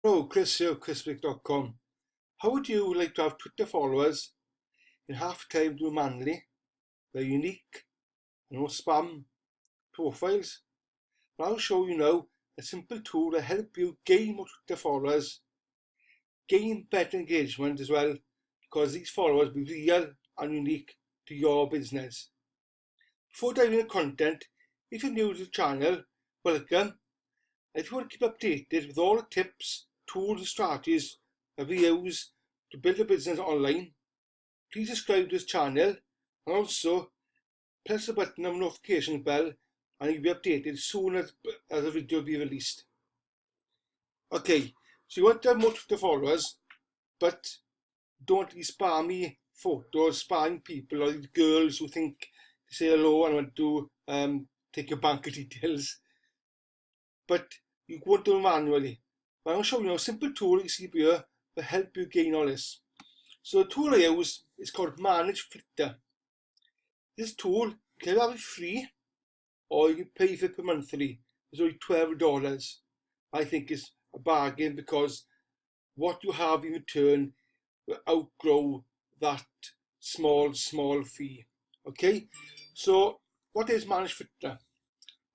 Hello, Chris here, chriswick.com. How would you like to have Twitter followers in half time do manually? They're unique, no spam profiles. But I'll show you now a simple tool to help you gain more Twitter followers, gain better engagement as well, because these followers will be real and unique to your business. Before diving into content, if you're new to the channel, welcome. If you want to keep updated with all the tips, tools and strategies that we use to build a business online, please subscribe to this channel and also press the button of the notification bell and you'll be updated as soon as a video will be released. Okay, so you want to have more Twitter followers, but don't be spammy photos, spamming people or these girls who think to say hello and want to take your bank details. But you won't do it manually. But I'm going to show you a simple tool you see here to help you gain all this. So the tool I use is called manageflitter. This tool, you can have it free or you can pay for it per monthly. It's only $12. I think it's a bargain because what you have in return will outgrow that small fee. Okay, so what is manageflitter?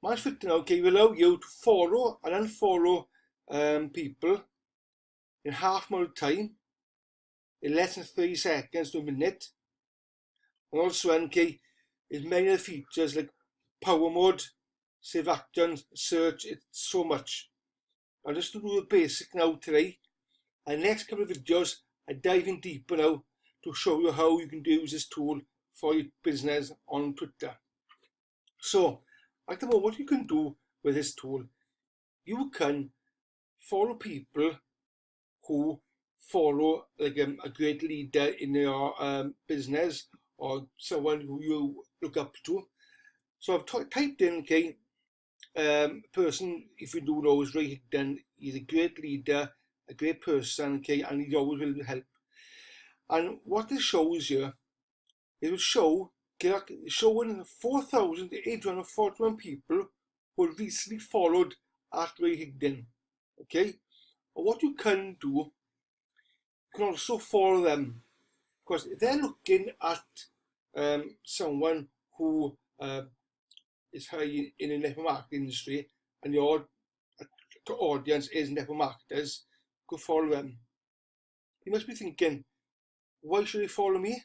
manageflitter, okay, will allow you to follow and unfollow people in half amount of time, in less than 30 seconds to a minute. And also, okay, is many of the features like power mode, save actions, search, it's so much. I'll just do the basic now today. And next couple of videos, I dive in deeper now to show you how you can use this tool for your business on Twitter. So, at the moment, what you can do with this tool, you can follow people who follow like a great leader in your business or someone who you look up to. So I've typed in, okay, person, if you do know, is Ray Higdon. He's a great leader, a great person, okay, and he always will help. And what this shows you, it will show showing 4,841 people who recently followed at Ray Higdon. Okay, and what you can do, you can also follow them because if they're looking at someone who is high in the network marketing industry and your audience is network marketers, go follow them. You must be thinking, why should they follow me?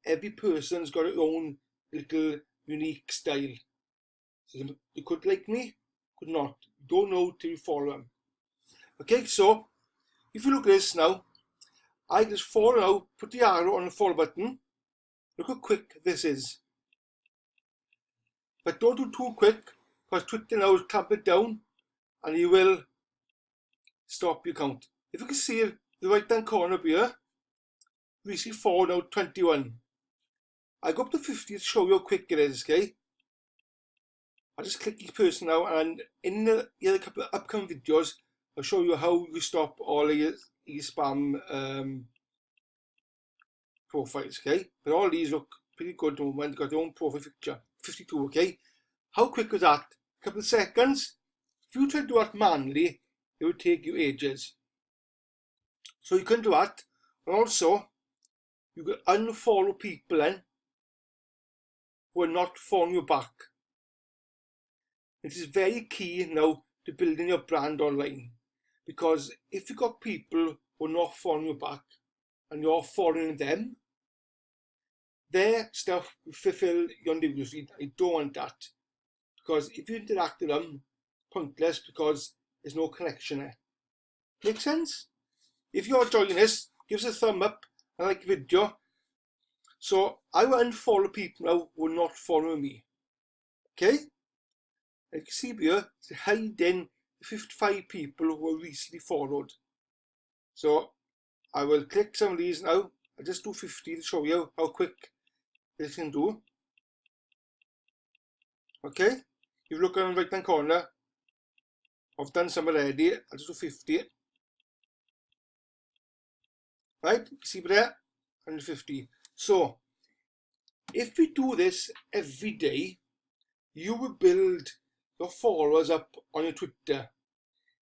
Every person's got their own little unique style. So you could like me, could not. Don't know till you follow them. Okay, so if you look at this now, I just follow now, put the arrow on the follow button. Look how quick this is. But don't do too quick, because Twitter now will clamp it down and you will stop your count. If you can see the right hand corner up here, we see 4 now 21. I go up to 50 to show you how quick it is, okay? I just click each person now, and in the other couple of upcoming videos, I'll show you how you stop all your spam profiles, okay? But all these look pretty good at the moment, got their own profile picture. 52, okay? How quick was that? A couple of seconds? If you try to do that manually, it would take you ages. So you can do that, and also, you can unfollow people then who are not following you back. It is very key now to building your brand online, because if you've got people who are not following you back and you're following them, their stuff will fulfill your newsfeed. I don't want that, because if you interact with them, pointless because there's no connection there. Make sense? If you're enjoying this, give us a thumb up and like the video. So I will unfollow people now who are not following me. Okay? You can see here, it's hiding 55 people who are recently followed. So I will click some of these now. I'll just do 50 to show you how quick this can do. Okay? If you look on the right hand corner, I've done some already. I'll just do 50. Right? You see there? 150. So if we do this every day, you will build your followers up on your Twitter.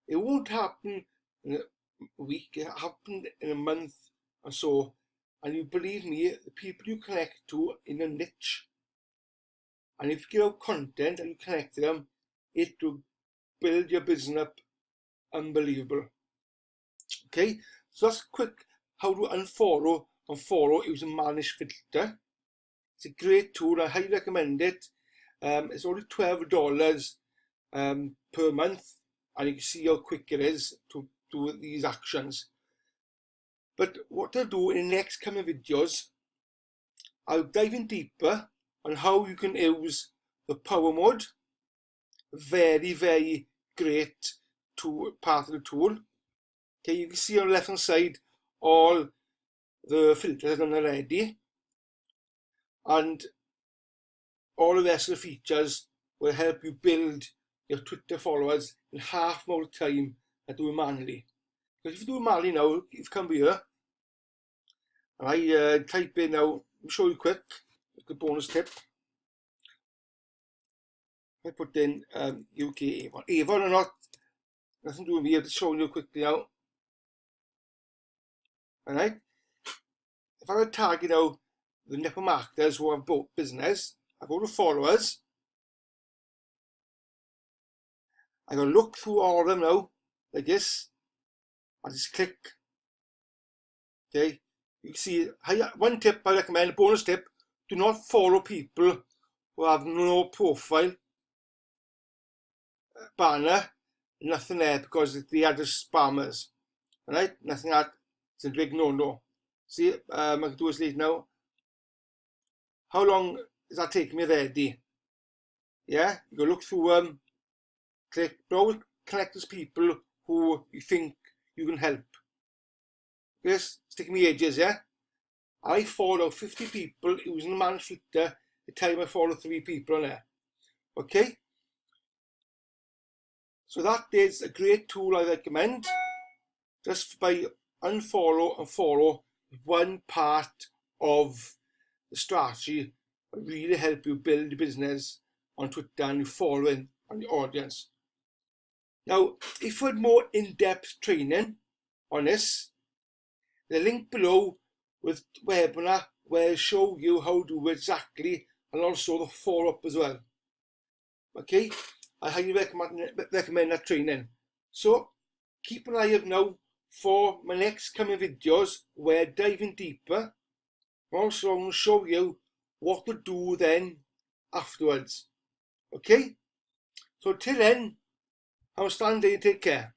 It won't happen in a week, it happened in a month or so, and you believe me, the people you connect to in a niche, and if you give out content and you connect to them, it will build your business up unbelievable. Okay, so that's quick how to unfollow and follow using manageflitter. It's a great tool. I highly recommend it. It's only $12 per month, and you can see how quick it is to do these actions. But what I'll do in the next coming videos, I'll dive in deeper on how you can use the power mode. Very, very great tool, part of the tool. Okay, you can see on the left hand side all the filters done already, and all the rest of the features will help you build your Twitter followers in half more time than doing manually. Because if you do it manually now, you come here, and I type in now, I'll show you quick, a bonus tip. I put in UK Avon. Avon or not, nothing to do with me, I'm just showing you quickly now. Alright, if I were target now the network marketers who have both business, I go to followers, I go look through all of them now, like this, I just click. Okay, you can see, one tip I recommend, a bonus tip, do not follow people who have no profile, banner, nothing there, because they are just spammers. Alright, nothing that, it's a big no-no. See, I can do this later now. How long does that take me already? Yeah, you go look through them, click, browse, connect with people who you think you can help. Yes, it's taking me ages, yeah? I follow 50 people using the manageflitter the time I follow 3 people on there. Okay? So that is a great tool I recommend. Just by unfollow and follow one part of the strategy will really help you build your business on Twitter and your following and your audience. Now, if you want more in-depth training on this, the link below with webinar where I show you how to do exactly, and also the follow-up as well. Okay, I highly recommend that training. So keep an eye out now for my next coming videos where diving deeper. Also, I'm going to show you what to do then afterwards. Okay, so till then, I'll stand there and take care.